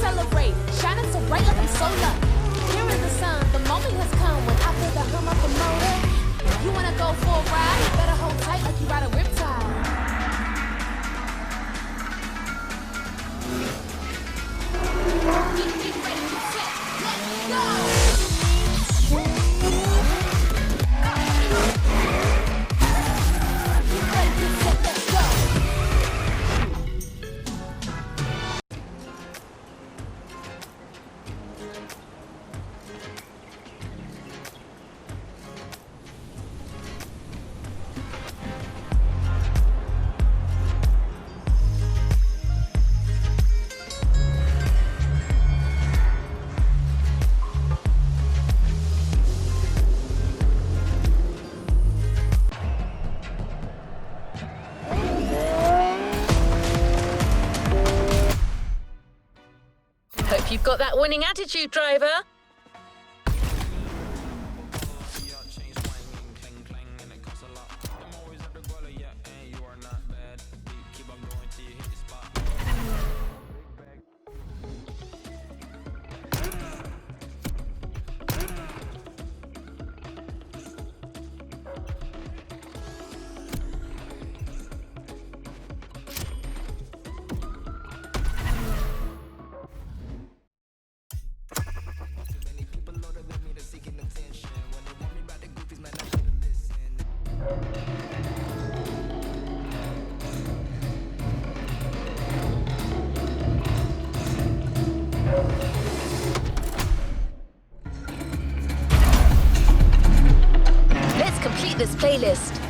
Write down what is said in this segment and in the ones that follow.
celebrate, shining so bright like I'm solar. Here is the sun, the moment has come when I feel the hum of the motor. You wanna go for a ride? You better hold tight like you ride a riptide. Get ready, get set, let's go! Hope you've got that winning attitude, driver. Complete this playlist.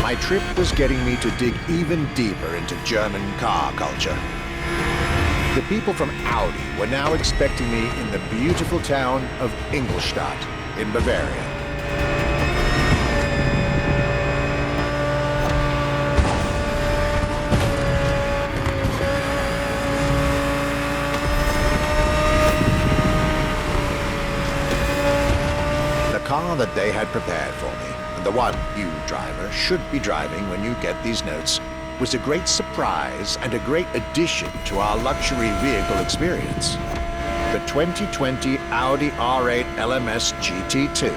My trip was getting me to dig even deeper into German car culture. The people from Audi were now expecting me in the beautiful town of Ingolstadt in Bavaria. The car that they had prepared for me, and the one you, driver, should be driving when you get these notes, was a great surprise and a great addition to our luxury vehicle experience. The the 2020 Audi R8 LMS GT2.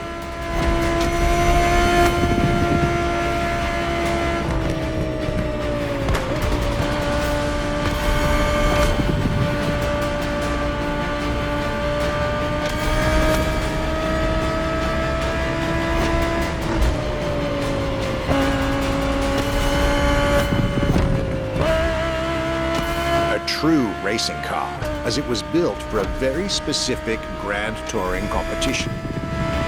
True racing car, as it was built for a very specific Grand Touring competition,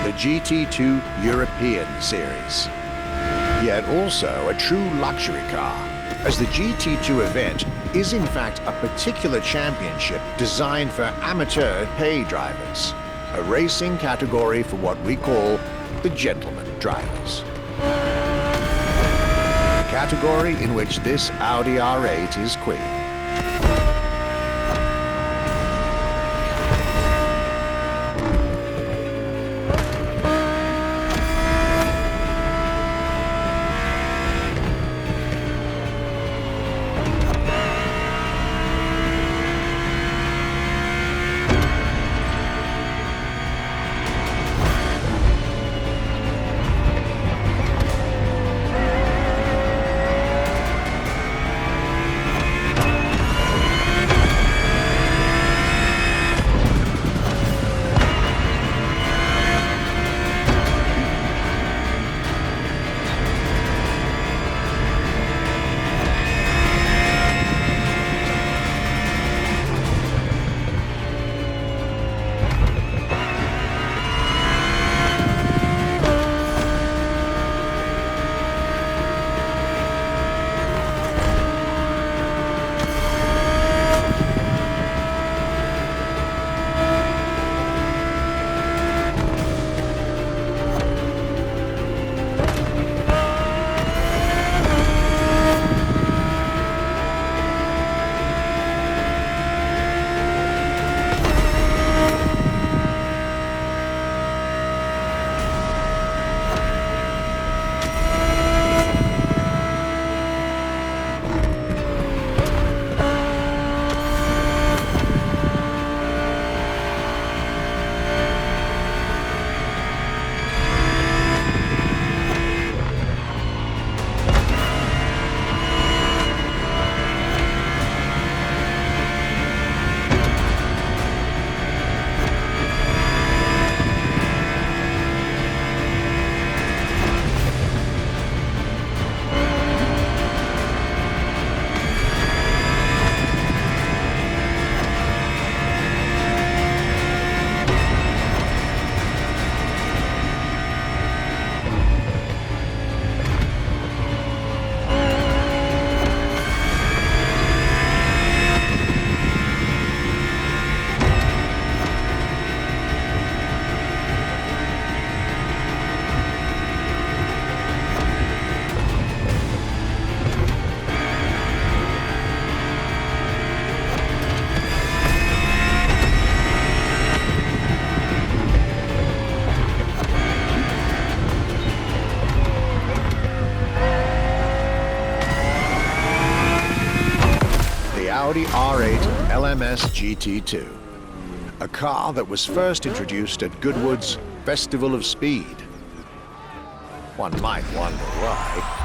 the GT2 European Series. Yet also a true luxury car, as the GT2 event is in fact a particular championship designed for amateur pay drivers, a racing category for what we call the gentleman drivers. A category in which this Audi R8 is queen. Audi R8 LMS GT2, a car that was first introduced at Goodwood's Festival of Speed. One might wonder why.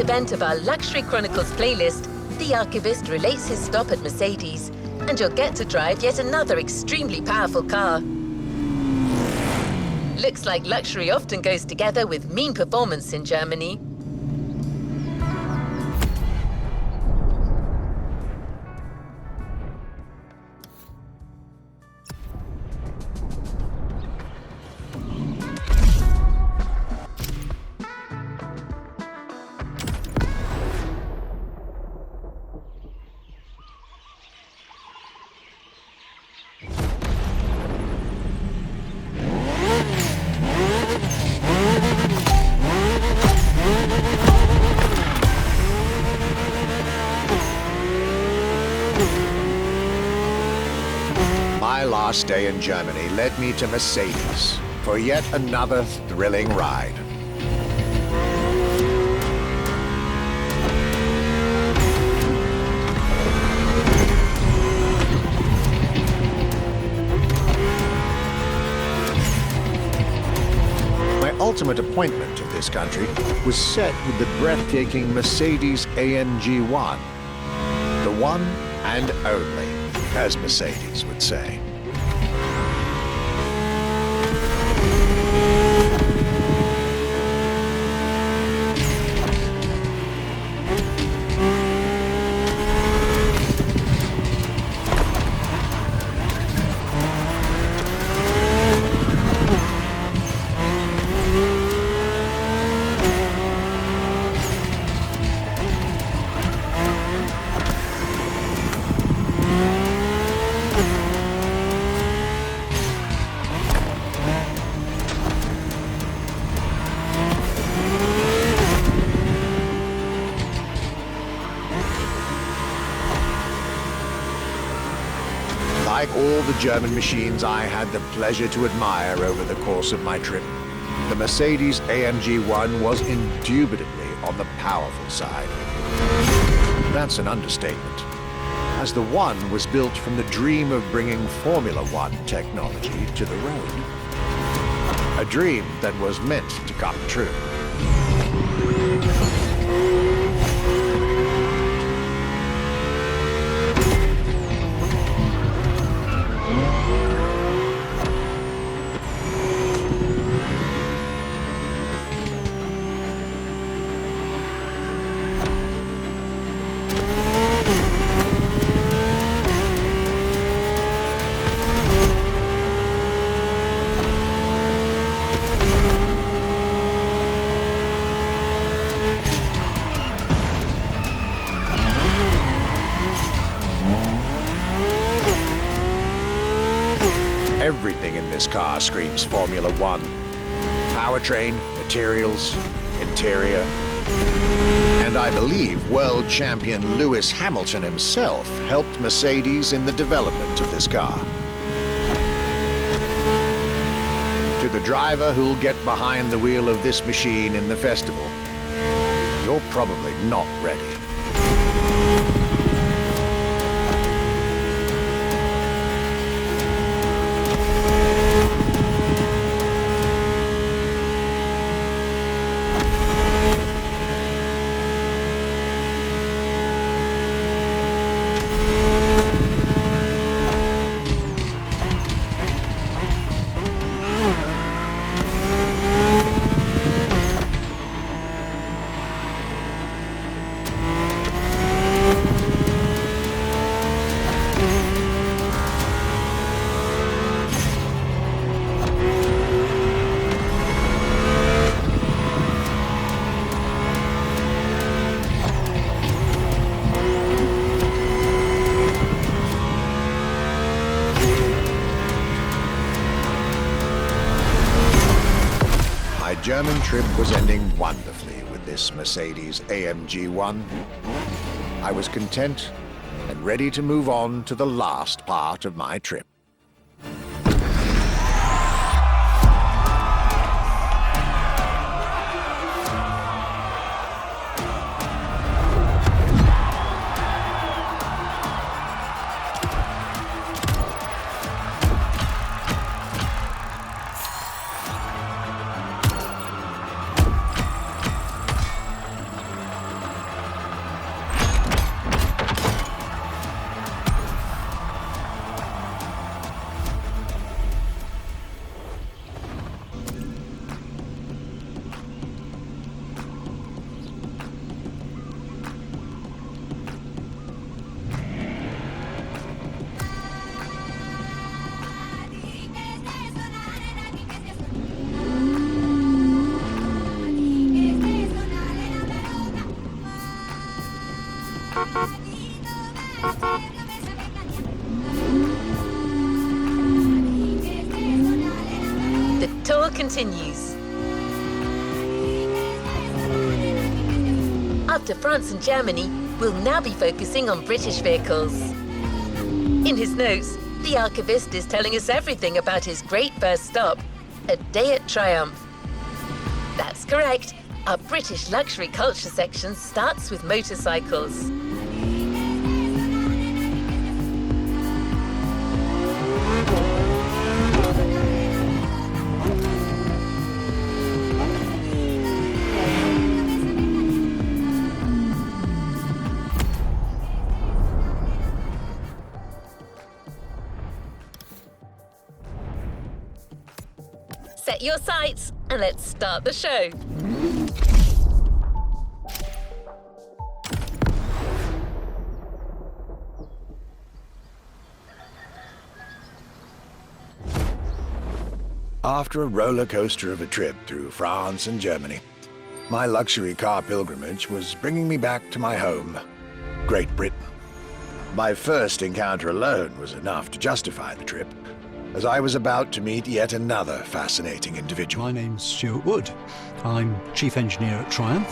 event of our Luxury Chronicles playlist, the Archivist relates his stop at Mercedes, and you'll get to drive yet another extremely powerful car. Looks like luxury often goes together with mean performance in Germany. My last day in Germany led me to Mercedes for yet another thrilling ride. My ultimate appointment to this country was set with the breathtaking Mercedes AMG 1. The one and only, as Mercedes would say. Like all the German machines I had the pleasure to admire over the course of my trip, the Mercedes AMG 1 was indubitably on the powerful side. That's an understatement, as the 1 was built from the dream of bringing Formula One technology to the road. A dream that was meant to come true. Everything in this car screams Formula One. Powertrain, materials, interior. And I believe world champion Lewis Hamilton himself helped Mercedes in the development of this car. To the driver who'll get behind the wheel of this machine in the festival, you're probably not ready. My German trip was ending wonderfully with this Mercedes AMG 1. I was content and ready to move on to the last part of my trip. The tour continues. After France and Germany, we'll now be focusing on British vehicles. In his notes, the archivist is telling us everything about his great first stop, a day at Triumph. That's correct. Our British luxury culture section starts with motorcycles. Set your sights and let's start the show. After a roller coaster of a trip through France and Germany, my luxury car pilgrimage was bringing me back to my home, Great Britain. My first encounter alone was enough to justify the trip, as I was about to meet yet another fascinating individual. My name's Stuart Wood. I'm Chief Engineer at Triumph.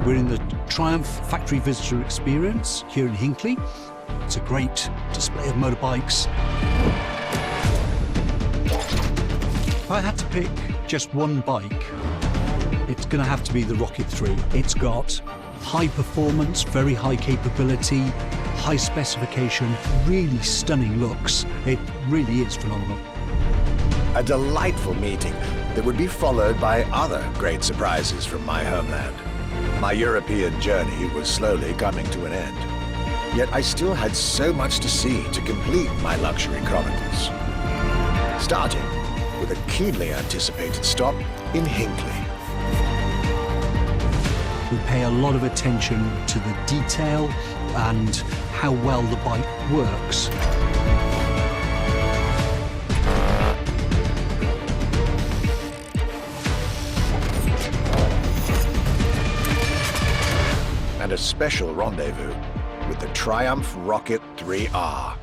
We're in the Triumph Factory Visitor Experience here in Hinckley. It's a great display of motorbikes. If I had to pick just one bike, it's going to have to be the Rocket 3. It's got high performance, very high capability, high specification, really stunning looks. It really is phenomenal. A delightful meeting that would be followed by other great surprises from my homeland. My European journey was slowly coming to an end. Yet I still had so much to see to complete my luxury chronicles. Starting with a keenly anticipated stop in Hinckley. We pay a lot of attention to the detail and how well the bike works. And a special rendezvous with the Triumph Rocket 3R.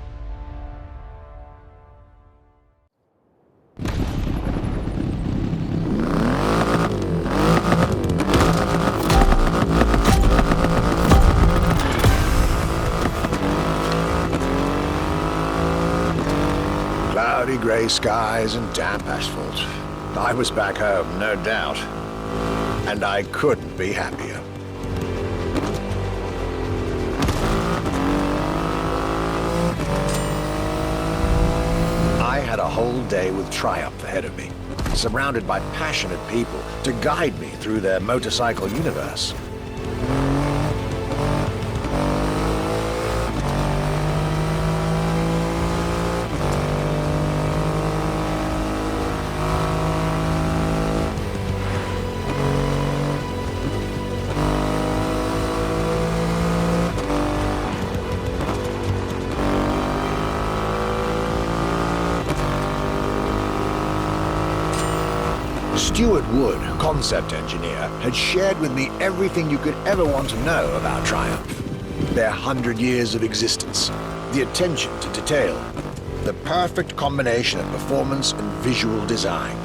Cloudy grey skies and damp asphalt. I was back home, no doubt. And I couldn't be happier. I had a whole day with Triumph ahead of me, surrounded by passionate people to guide me through their motorcycle universe. Stuart Wood, concept engineer, had shared with me everything you could ever want to know about Triumph. Their 100 years of existence, the attention to detail, the perfect combination of performance and visual design.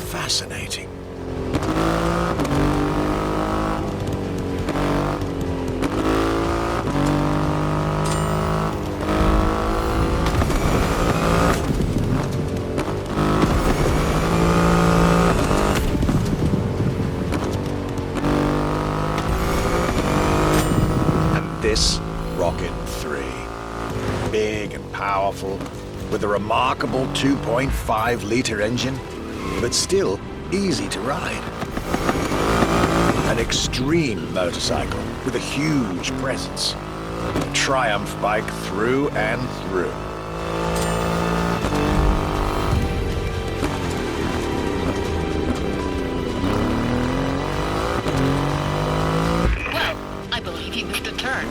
Fascinating. This Rocket 3. Big and powerful, with a remarkable 2.5-litre engine, but still easy to ride. An extreme motorcycle with a huge presence. A Triumph bike through and through. Well, I believe he missed a turn.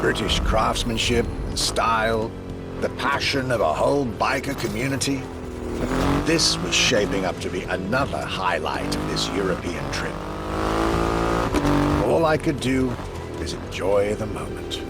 British craftsmanship and style, the passion of a whole biker community. This was shaping up to be another highlight of this European trip. All I could do is enjoy the moment.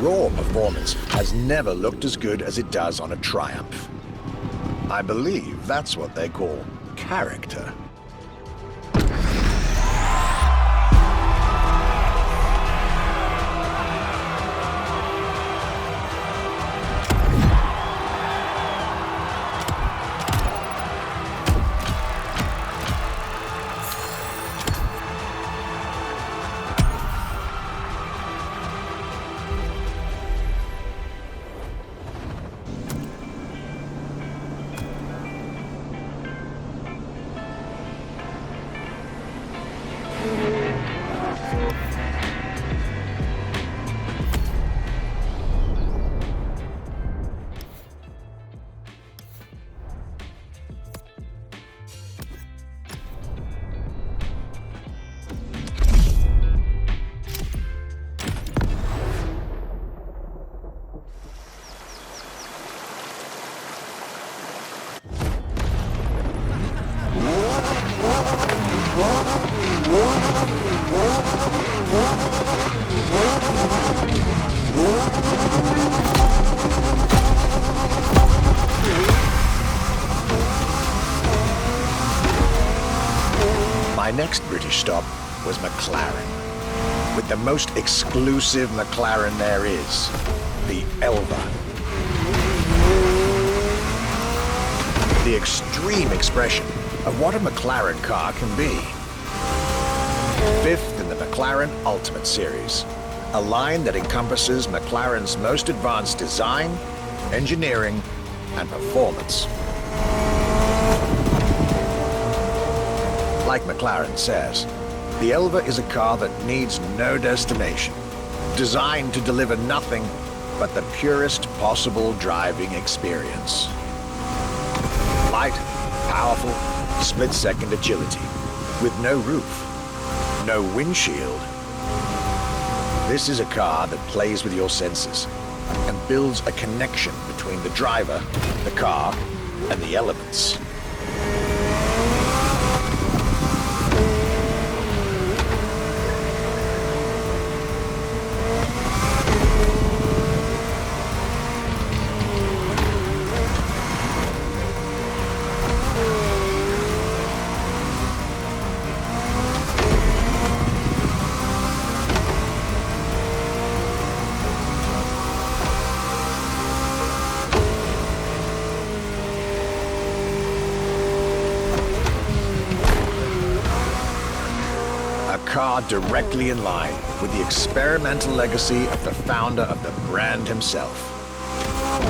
Raw performance has never looked as good as it does on a Triumph. I believe that's what they call character. My next British stop was McLaren, with the most exclusive McLaren there is, the Elva. The extreme expression of what a McLaren car can be. Fifth in the McLaren Ultimate Series, a line that encompasses McLaren's most advanced design, engineering, and performance. Like McLaren says, the Elva is a car that needs no destination, designed to deliver nothing but the purest possible driving experience. Light, powerful, split-second agility, with no roof, no windshield. This is a car that plays with your senses and builds a connection between the driver, the car, and the elements. Car directly in line with the experimental legacy of the founder of the brand himself,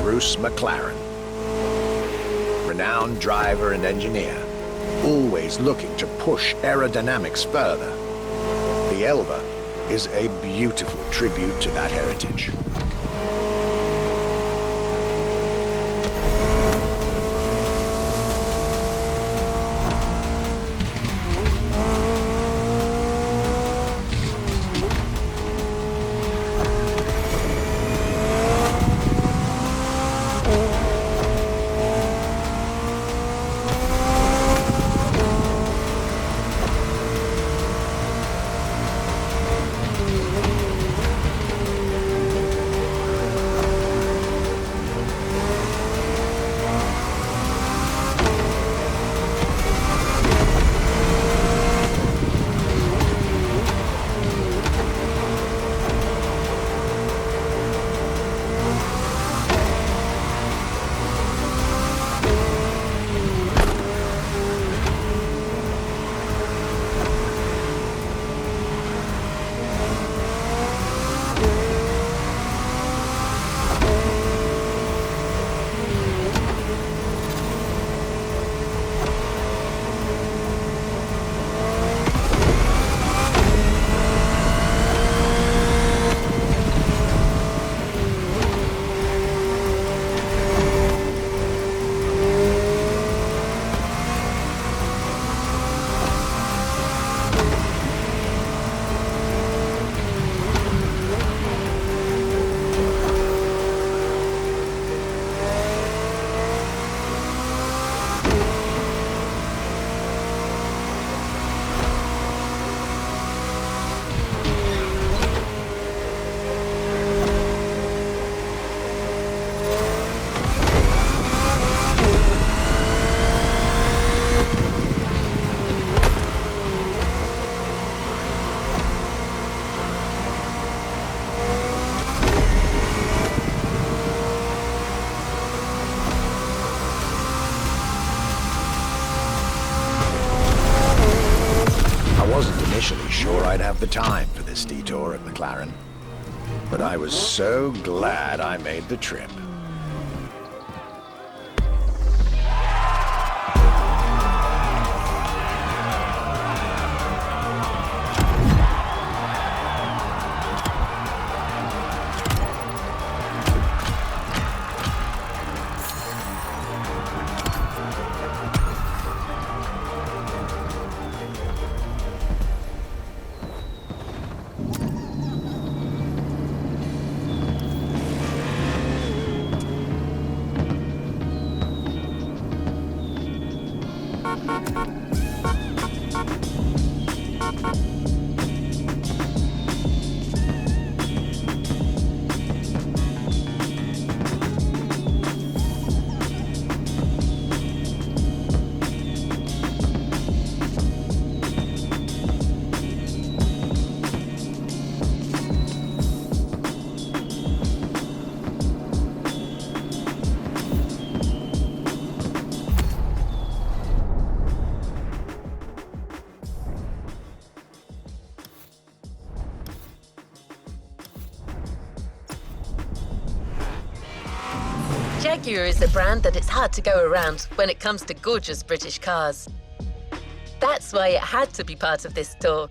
Bruce McLaren. Renowned driver and engineer, always looking to push aerodynamics further. The Elva is a beautiful tribute to that heritage. Initially sure I'd have the time for this detour at McLaren, but I was so glad I made the trip. Jaguar is a brand that it's hard to go around when it comes to gorgeous British cars. That's why it had to be part of this tour.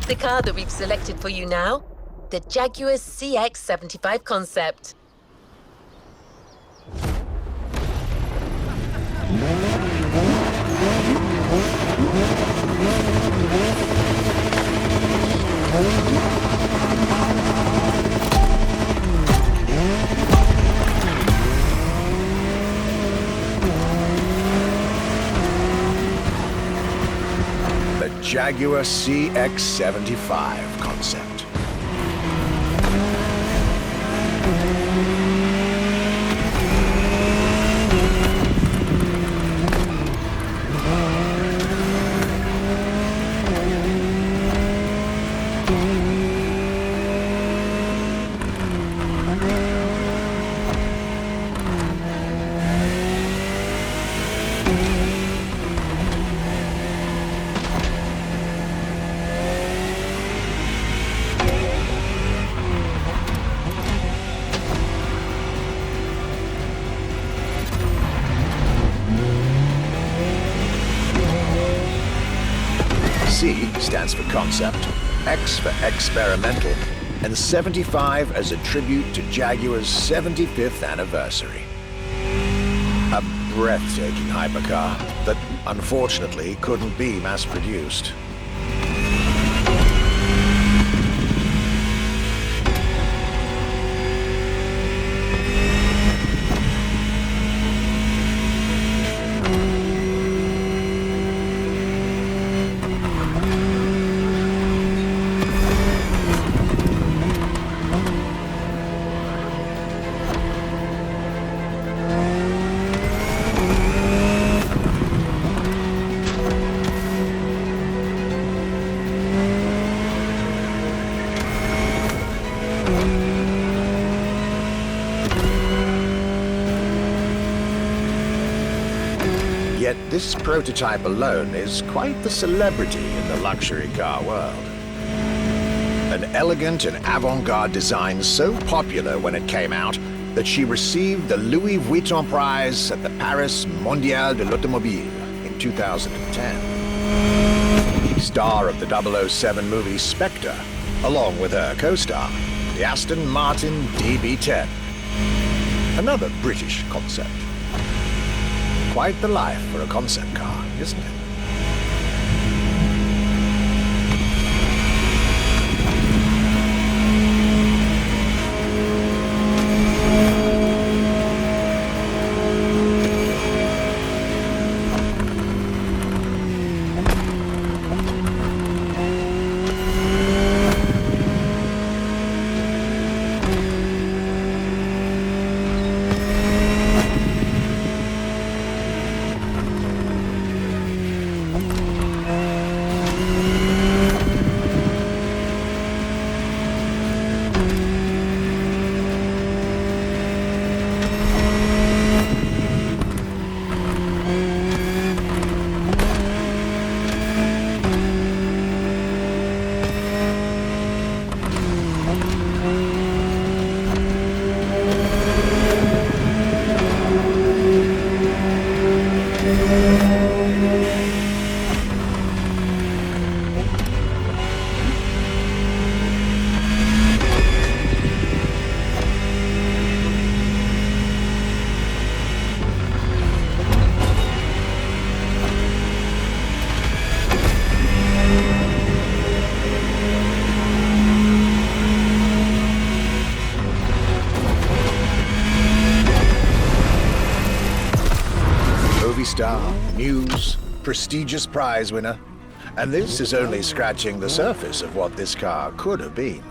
The car that we've selected for you now, the Jaguar CX-75 concept. Jaguar CX-75 concept. stands for concept, X for experimental, and 75 as a tribute to Jaguar's 75th anniversary. A breathtaking hypercar that unfortunately couldn't be mass-produced. Yet this prototype alone is quite the celebrity in the luxury car world. An elegant and avant-garde design so popular when it came out that she received the Louis Vuitton prize at the Paris Mondial de l'Automobile in 2010. Star of the 007 movie Spectre, along with her co-star, the Aston Martin DB10. Another British concept. Quite the life for a concept car, isn't it? Star, Muse, prestigious prize winner. And this is only scratching the surface of what this car could have been.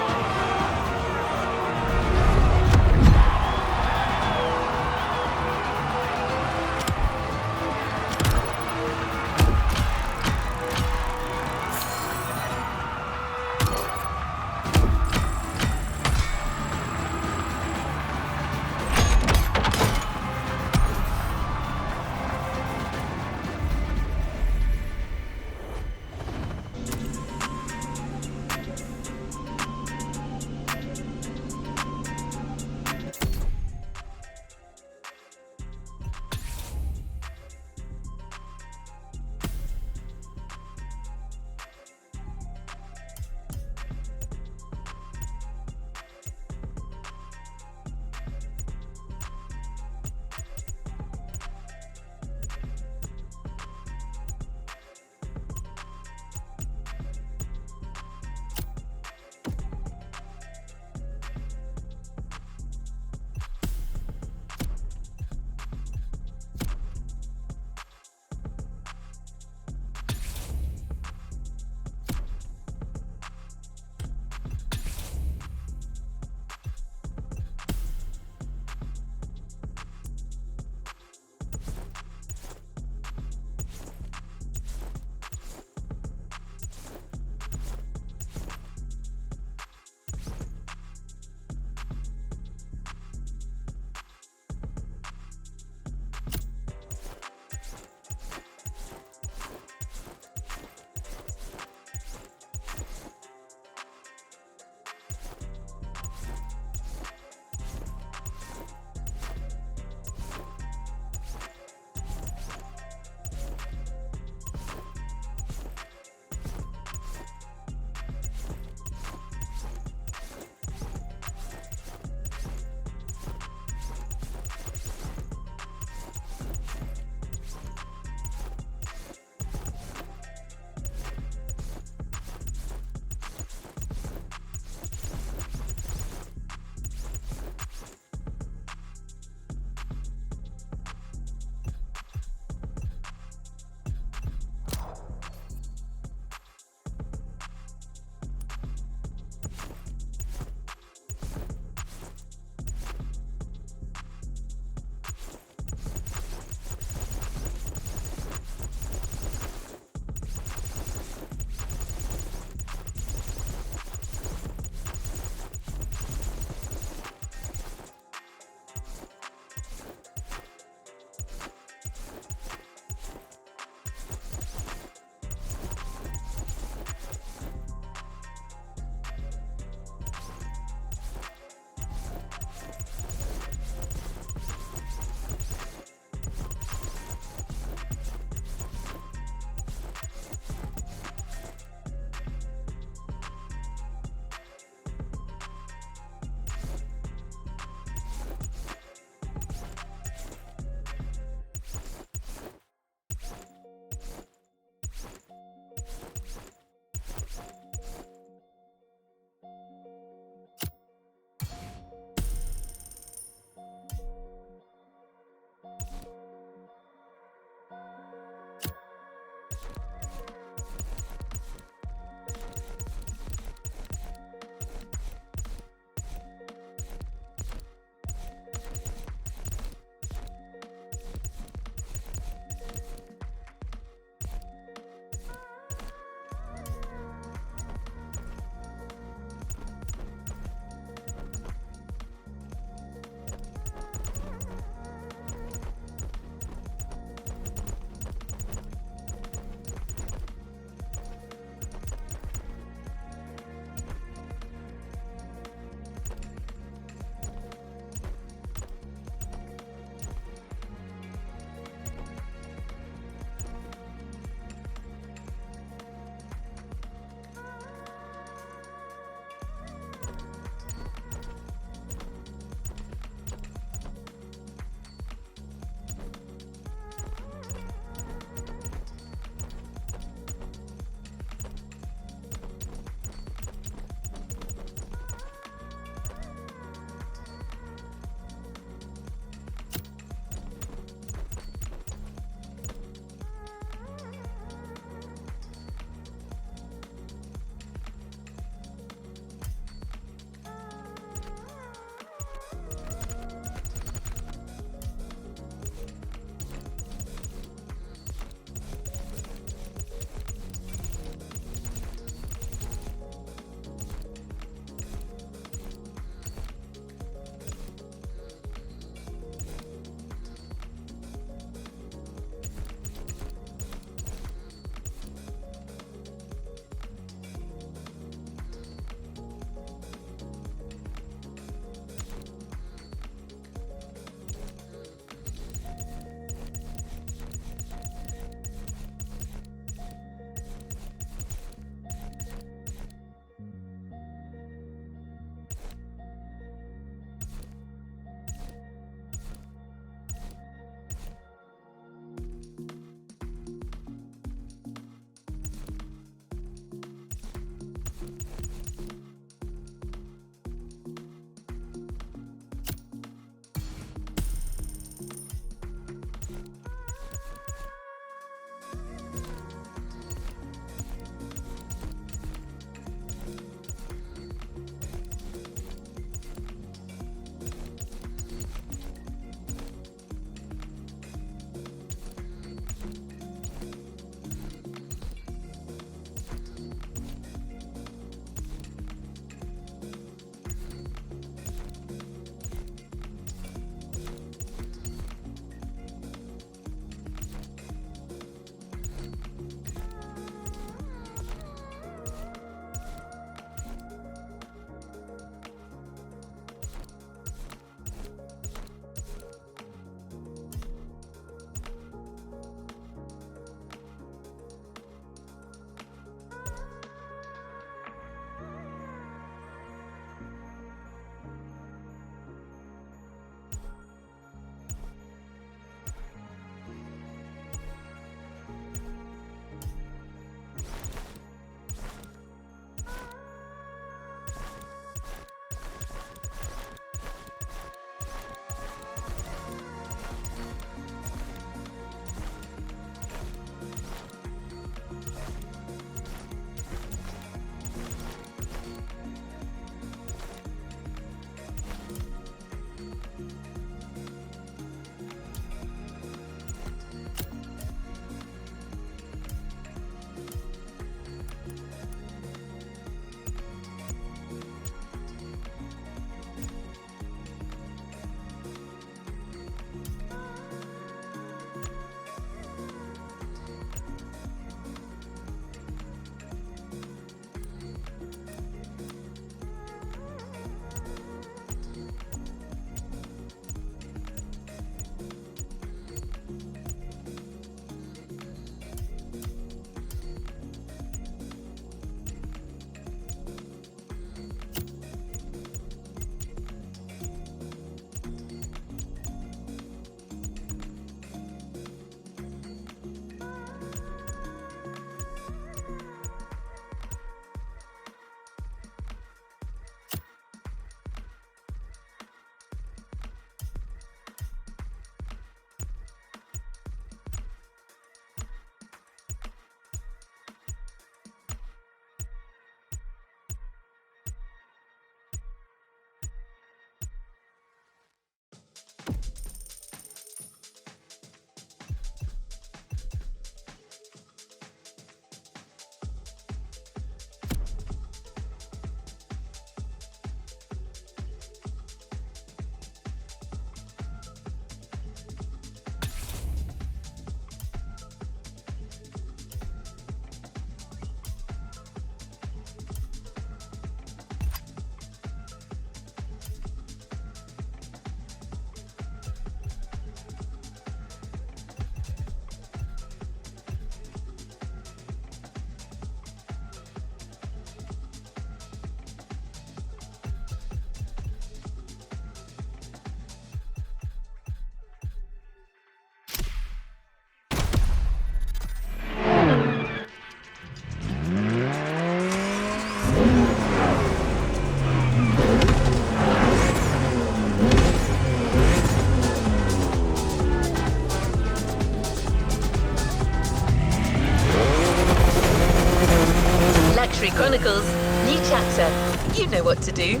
Luxury Chronicles, new chapter. You know what to do.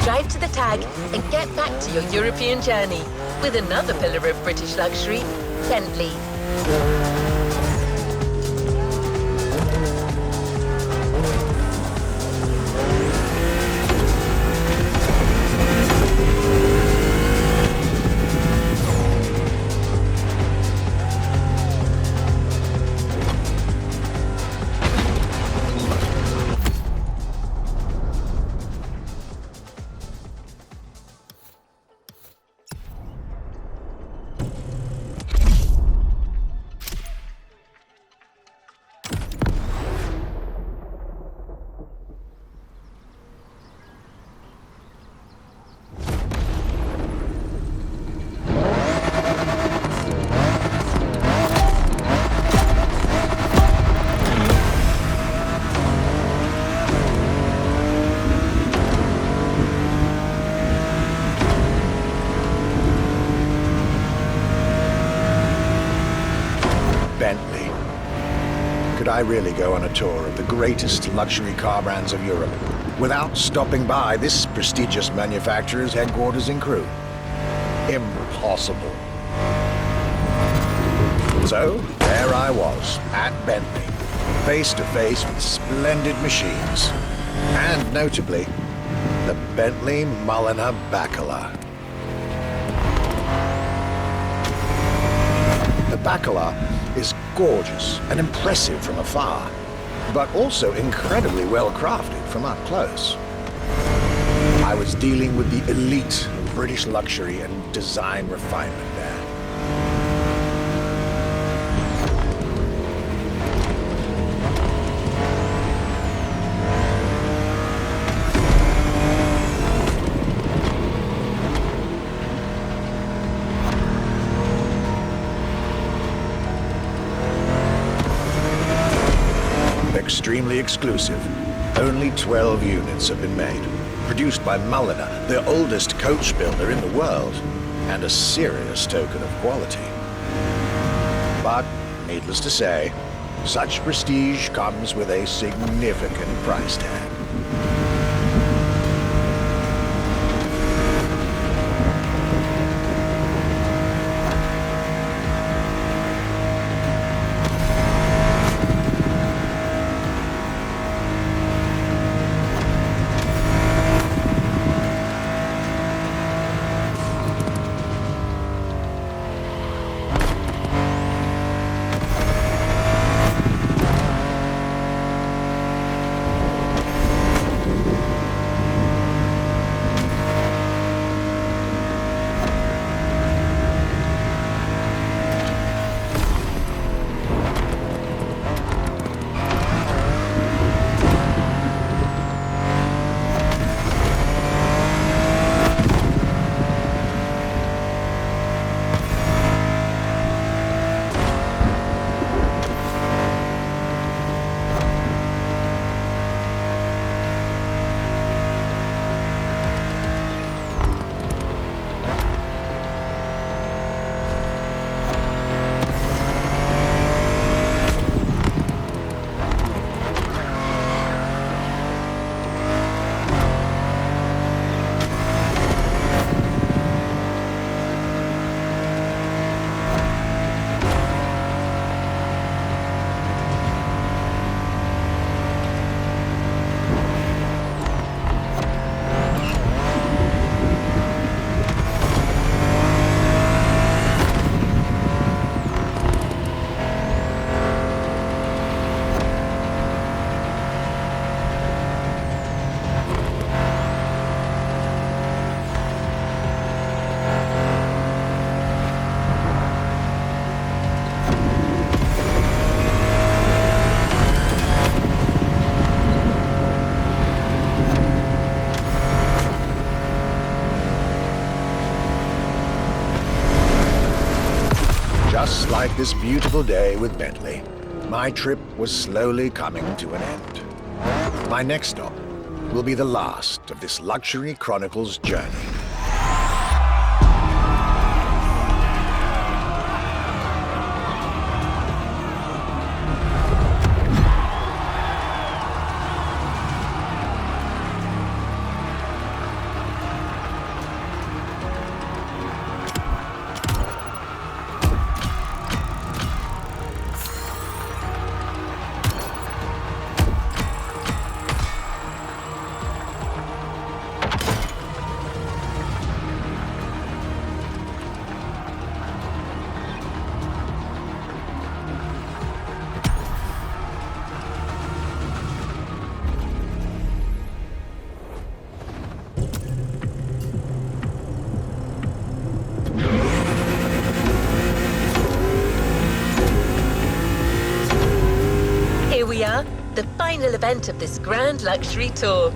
Drive to the tag and get back to your European journey with another pillar of British luxury, Bentley. Bentley. Could I really go on a tour of the greatest luxury car brands of Europe without stopping by this prestigious manufacturer's headquarters in Crewe? Impossible. So, there I was, at Bentley, face to face with splendid machines, and notably, the Bentley Mulliner Bacala. The Bacala is gorgeous and impressive from afar, but also incredibly well crafted from up close. I was dealing with the elite of British luxury and design refinement there. Extremely exclusive. Only 12 units have been made, produced by Mulliner, the oldest coach builder in the world, and a serious token of quality. But, needless to say, such prestige comes with a significant price tag. Just like this beautiful day with Bentley, my trip was slowly coming to an end. My next stop will be the last of this Luxury Chronicles journey. the final event of this grand luxury tour.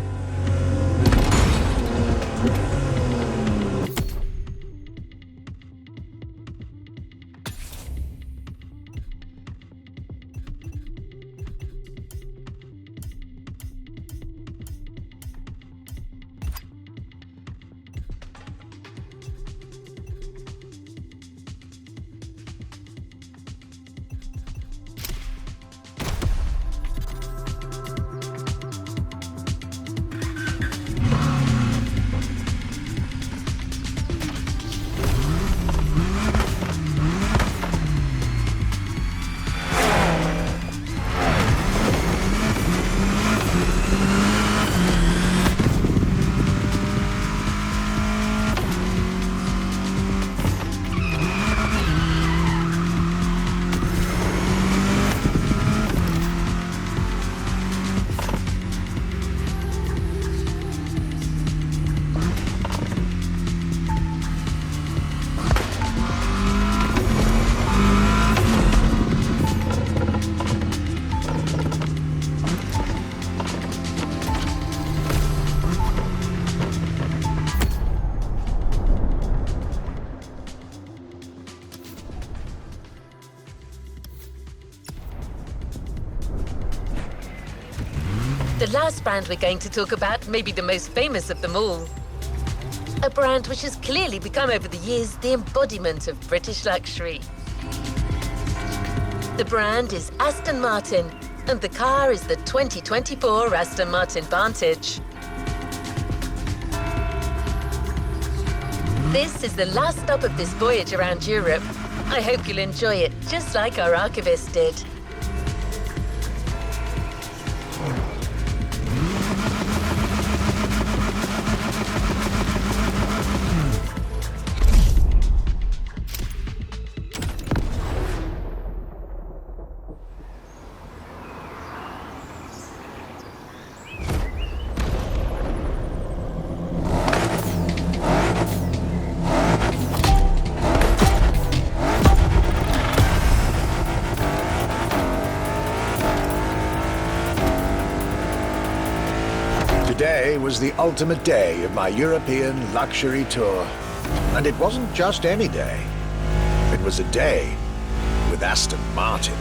The last brand we're going to talk about may be the most famous of them all. A brand which has clearly become over the years the embodiment of British luxury. The brand is Aston Martin, and the car is the 2024 Aston Martin Vantage. This is the last stop of this voyage around Europe. I hope you'll enjoy it just like our archivist did. Today was the ultimate day of my European luxury tour. And it wasn't just any day. It was a day with Aston Martin.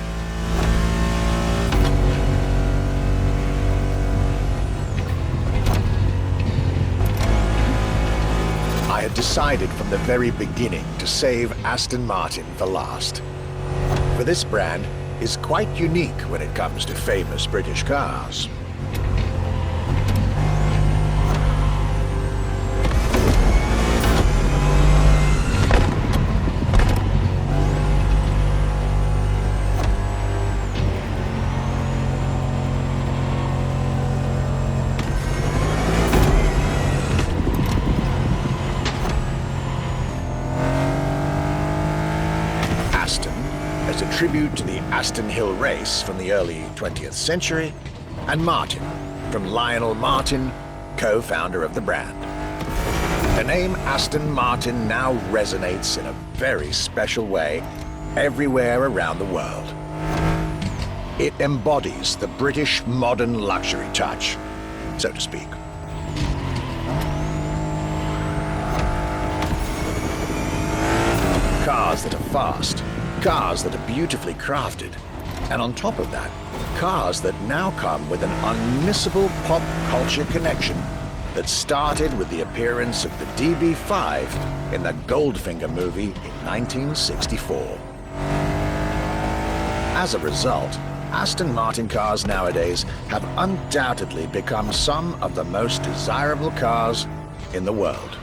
I had decided from the very beginning to save Aston Martin for last. For this brand is quite unique when it comes to famous British cars. As a tribute to the Aston Hill race from the early 20th century, and Martin, from Lionel Martin, co-founder of the brand. The name Aston Martin now resonates in a very special way everywhere around the world. It embodies the British modern luxury touch, so to speak. Cars that are fast, cars that are beautifully crafted, and on top of that, cars that now come with an unmissable pop culture connection that started with the appearance of the DB5 in the Goldfinger movie in 1964. As a result, Aston Martin cars nowadays have undoubtedly become some of the most desirable cars in the world.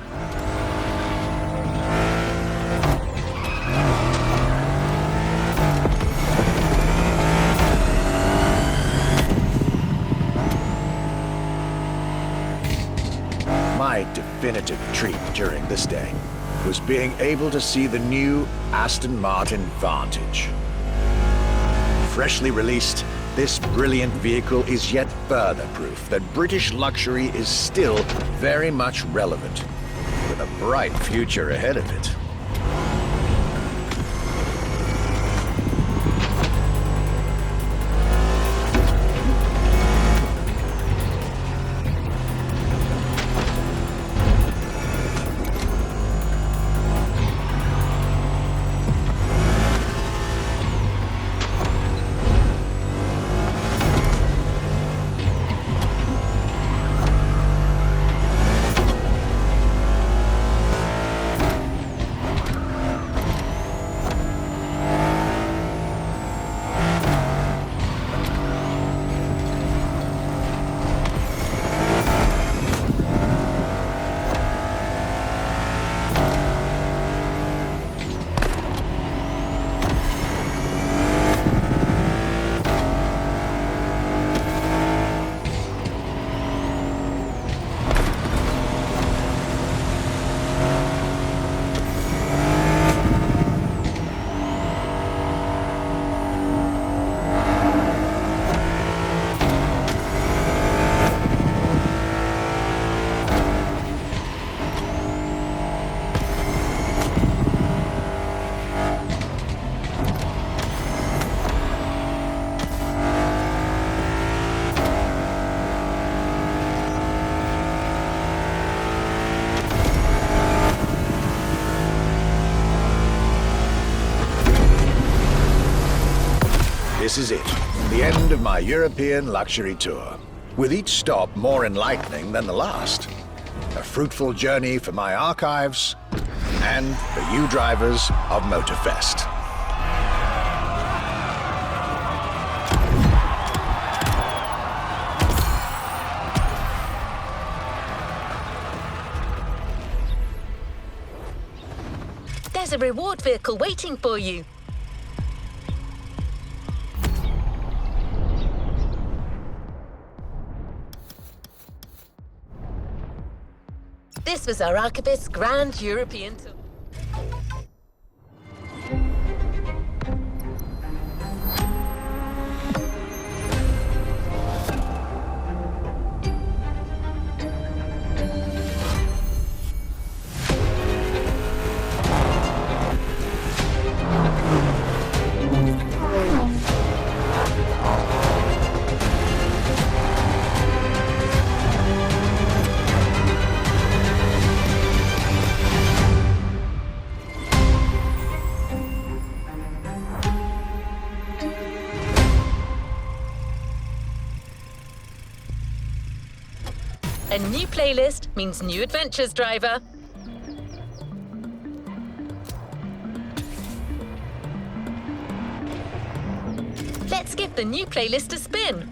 My definitive treat during this day was being able to see the new Aston Martin Vantage. Freshly released, this brilliant vehicle is yet further proof that British luxury is still very much relevant, with a bright future ahead of it. This is it, the end of my European luxury tour, with each stop more enlightening than the last. A fruitful journey for my archives and for you drivers of Motorfest. There's a reward vehicle waiting for you. This was our Archivist's Grand European Tour. A new playlist means new adventures, driver. Let's give the new playlist a spin.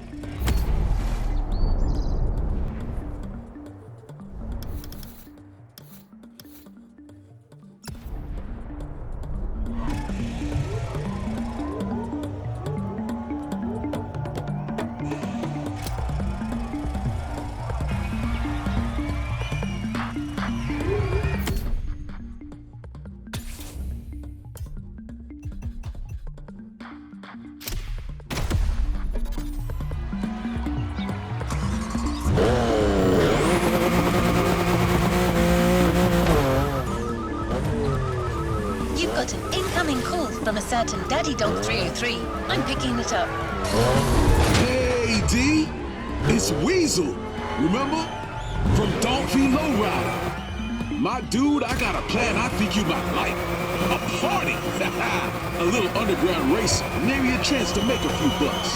You've got an incoming call from a certain Daddy Dog 303. I'm picking it up. Hey, D! It's Weasel, remember? From Donkey Lowrider. My dude, I got a plan I think you might like. A party! A little underground racing, maybe a chance to make a few bucks.